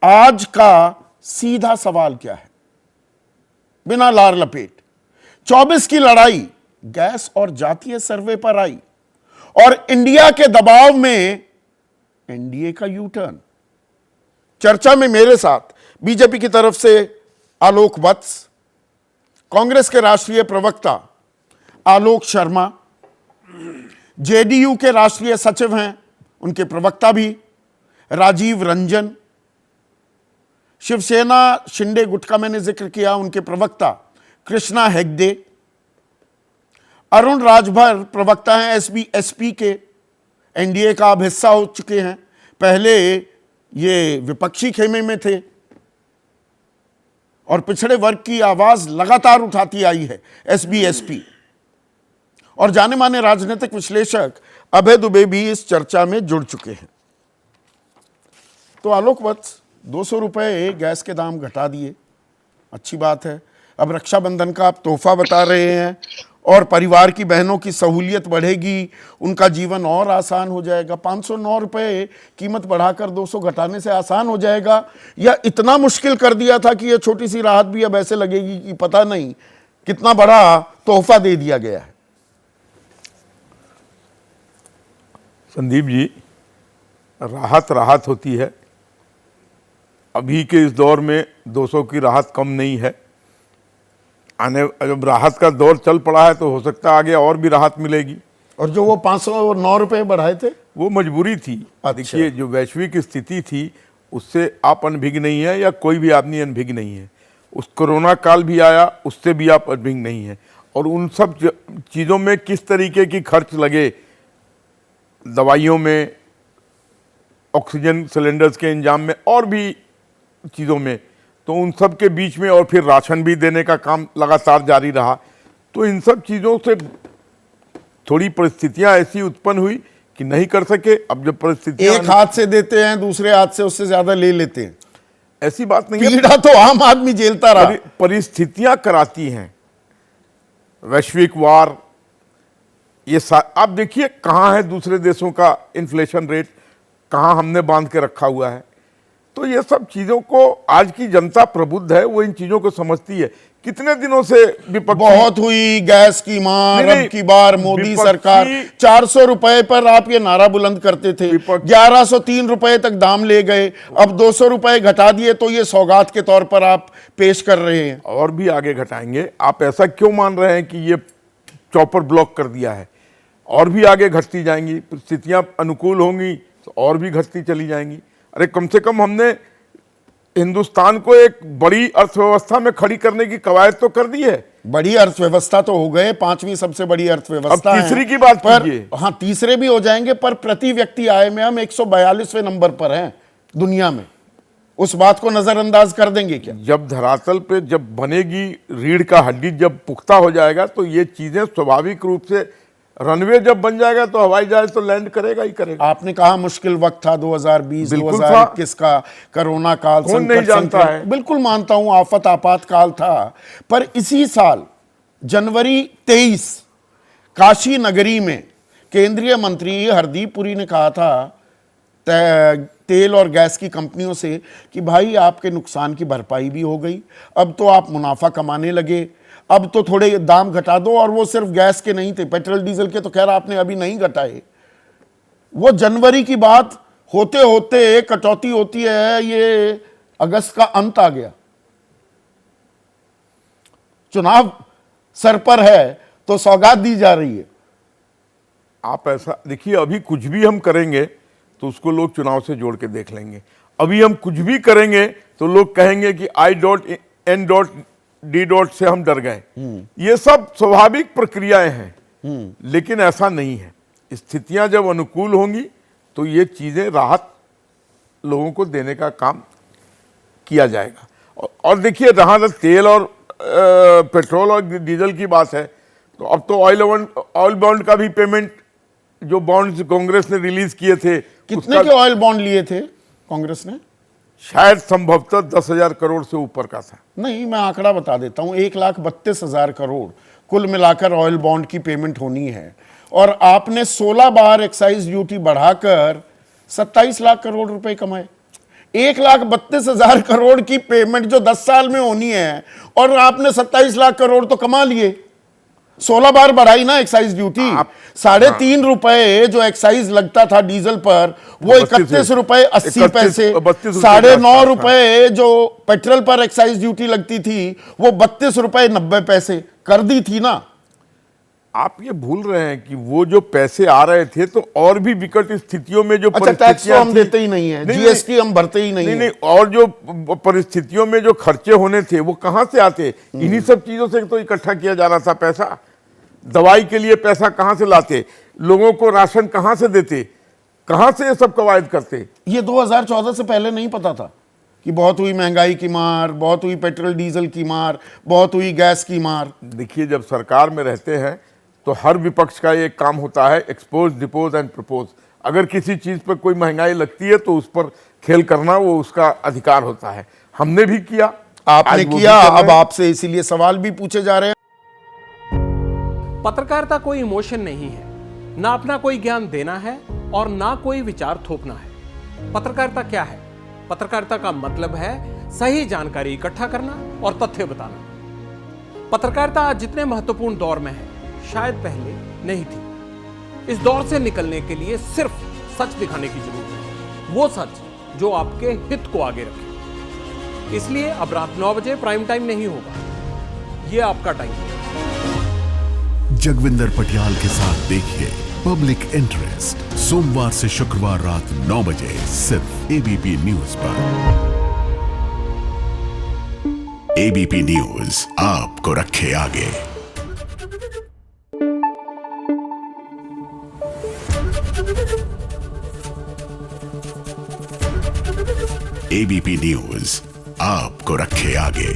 आज का सीधा सवाल क्या है, बिना लार लपेट? 24 की लड़ाई गैस और जातीय सर्वे पर आई और इंडिया के दबाव में एनडीए का यू टर्न। चर्चा में मेरे साथ बीजेपी की तरफ से आलोक वत्स, कांग्रेस के राष्ट्रीय प्रवक्ता आलोक शर्मा, जेडीयू के राष्ट्रीय सचिव हैं, उनके प्रवक्ता भी राजीव रंजन, शिवसेना शिंदे गुट का मैंने जिक्र किया, उनके प्रवक्ता कृष्णा हेगडे, अरुण राजभर प्रवक्ता हैं एसपी के, एनडीए का अब हिस्सा हो चुके हैं, पहले ये विपक्षी खेमे में थे और पिछड़े वर्ग की आवाज लगातार उठाती आई है एसपी। और जाने माने राजनीतिक विश्लेषक अभय दुबे भी इस चर्चा में जुड़ चुके हैं। तो आलोक वत्स, 200 रुपए गैस के दाम घटा दिए, अच्छी बात है। अब रक्षाबंधन का आप तोहफा बता रहे हैं और परिवार की बहनों की सहूलियत बढ़ेगी, उनका जीवन और आसान हो जाएगा। 509 रुपए कीमत बढ़ाकर 200 घटाने से आसान हो जाएगा या इतना मुश्किल कर दिया था कि यह छोटी सी राहत भी अब ऐसे लगेगी कि पता नहीं कितना बड़ा तोहफा दे दिया गया है? संदीप जी, राहत होती है। अभी के इस दौर में 200 की राहत कम नहीं है। जब राहत का दौर चल पड़ा है तो हो सकता है आगे और भी राहत मिलेगी। और जो वो 509 रुपए बढ़ाए थे वो मजबूरी थी। अच्छा। देखिए, जो वैश्विक स्थिति थी उससे आप अनभिज्ञ नहीं है या कोई भी आदमी अनभिज्ञ नहीं है। उस कोरोना काल भी आया, उससे भी आप अनभिज्ञ नहीं है। और उन सब चीज़ों में किस तरीके की खर्च लगे, दवाइयों में, ऑक्सीजन सिलेंडर्स के इंतजाम में और भी चीज़ों में, तो उन सब के बीच में और फिर राशन भी देने का काम लगातार जारी रहा। तो इन सब चीज़ों से थोड़ी परिस्थितियां ऐसी उत्पन्न हुई कि नहीं कर सके। अब जब परिस्थितियां एक हाथ से देते हैं, दूसरे हाथ से उससे ज्यादा ले लेते हैं, ऐसी बात नहीं है। पीड़ा तो आम आदमी झेलता रहा। परिस्थितियां कराती हैं, वैश्विक वार, ये आप देखिए कहाँ है दूसरे देशों का इन्फ्लेशन रेट, कहाँ हमने बांध के रखा हुआ है। तो ये सब चीज़ों को आज की जनता प्रबुद्ध है, वो इन चीज़ों को समझती है। कितने दिनों से विपक्ष बहुत हुई गैस की मार, अब की बार मोदी सरकार 400 रुपए पर आप ये नारा बुलंद करते थे, 1103 रुपए तक दाम ले गए, अब 200 रुपए घटा दिए, तो ये सौगात के तौर पर आप पेश कर रहे हैं। और भी आगे घटाएंगे। आप ऐसा क्यों मान रहे हैं कि ये चॉपर ब्लॉक कर दिया है? और भी आगे घटती जाएंगी, स्थितियां अनुकूल होंगी तो और भी घटती चली जाएंगी। अरे कम से कम हमने हिंदुस्तान को एक बड़ी अर्थव्यवस्था में खड़ी करने की कवायद तो कर दी है। बड़ी अर्थव्यवस्था तो हो गए, 5वीं सबसे बड़ी अर्थव्यवस्था। अब तीसरी की बात कीजिए। हाँ, तीसरे भी हो जाएंगे, पर प्रति व्यक्ति आय में हम 142वें नंबर पर हैं दुनिया में। उस बात को नजरअंदाज कर देंगे क्या? जब धरातल पे जब बनेगी रीढ़ का हड्डी, जब पुख्ता हो जाएगा तो ये चीजें स्वाभाविक रूप से, रनवे जब बन जाएगा तो हवाई जहाज तो लैंड करेगा ही करेगा। आपने कहा मुश्किल वक्त था 2020 2021 का, कोरोना काल, कौन नहीं जानता है। बिल्कुल मानता हूं, आफत आपातकाल था। पर इसी साल जनवरी 23 काशी नगरी में केंद्रीय मंत्री हरदीप पुरी ने कहा था तेल और गैस की कंपनियों से कि भाई आपके नुकसान की भरपाई भी हो गई, अब तो आप मुनाफा कमाने लगे, अब तो थोड़े दाम घटा दो। और वो सिर्फ गैस के नहीं थे, पेट्रोल डीजल के तो खैर आपने अभी नहीं घटाए। वो जनवरी की बात होते होते कटौती होती है, ये अगस्त का अंत आ गया, चुनाव सर पर है तो सौगात दी जा रही है। आप ऐसा देखिए, अभी कुछ भी हम करेंगे तो उसको लोग चुनाव से जोड़ के देख लेंगे। अभी हम कुछ भी करेंगे तो लोग कहेंगे कि I.N.D. से हम डर गए। ये सब स्वाभाविक प्रक्रियाएं हैं, लेकिन ऐसा नहीं है। स्थितियां जब अनुकूल होंगी तो ये चीजें राहत लोगों को देने का काम किया जाएगा। और देखिए, रहा तेल और पेट्रोल और डीजल की बात है, तो अब तो ऑयल बॉन्ड का भी पेमेंट, जो बॉन्ड्स कांग्रेस ने रिलीज किए थे, कितने के ऑयल बॉन्ड लिए थे कांग्रेस ने? शायद संभवतः 10,000 करोड़ से ऊपर का था। नहीं, मैं आंकड़ा बता देता हूं, 1,32,000 करोड़ कुल मिलाकर ऑयल बॉन्ड की पेमेंट होनी है। और आपने 16 बार एक्साइज ड्यूटी बढ़ाकर 27 लाख करोड़ रुपए कमाए। 1,32,000 करोड़ की पेमेंट जो 10 साल में होनी है, और आपने 27 लाख करोड़ तो कमा लिए। 16 बार बढ़ाई ना एक्साइज ड्यूटी। 3.5 रुपए जो एक्साइज लगता था डीजल पर, वो 31 रुपए 80 पैसे। 9.5 रुपए जो पेट्रोल पर एक्साइज ड्यूटी लगती थी, वो 32 रुपए 90 पैसे कर दी थी ना। आप ये भूल रहे हैं कि वो जो पैसे आ रहे थे तो और भी विकट स्थितियों में जो अच्छा, टैक्स तो हम देते ही नहीं है, जीएसटी हम भरते ही नहीं है। और जो परिस्थितियों में जो खर्चे होने थे वो कहां से आते? इन्हीं सब चीजों से तो इकट्ठा किया जाना था पैसा। दवाई के लिए पैसा कहां से लाते? लोगों को राशन कहां से देते? कहां से ये सब कवायद करते? ये 2014 से पहले नहीं पता था कि बहुत हुई महंगाई की मार, बहुत हुई पेट्रोल डीजल की मार, बहुत हुई गैस की मार। देखिए, जब सरकार में रहते हैं तो हर विपक्ष का एक काम होता है, एक्सपोज, डिपोज एंड प्रपोज। अगर किसी चीज पर कोई महंगाई लगती है तो उस पर खेल करना वो उसका अधिकार होता है। हमने भी किया, आपने किया, अब आपसे इसीलिए सवाल भी पूछे जा रहे हैं। पत्रकारिता कोई इमोशन नहीं है, ना अपना कोई ज्ञान देना है और ना कोई विचार थोपना है। पत्रकारिता क्या है? पत्रकारिता का मतलब है सही जानकारी इकट्ठा करना और तथ्य बताना। पत्रकारिता आज जितने महत्वपूर्ण दौर में है, शायद पहले नहीं थी। इस दौर से निकलने के लिए सिर्फ सच दिखाने की जरूरत है, वो सच जो आपके हित को आगे रखे। इसलिए अब रात 9 बजे प्राइम टाइम नहीं होगा, ये आपका टाइम है। जगविंदर पटियाल के साथ देखिए पब्लिक इंटरेस्ट, सोमवार से शुक्रवार रात 9 बजे सिर्फ एबीपी न्यूज पर। एबीपी न्यूज आपको रखे आगे। एबीपी न्यूज आपको रखे आगे।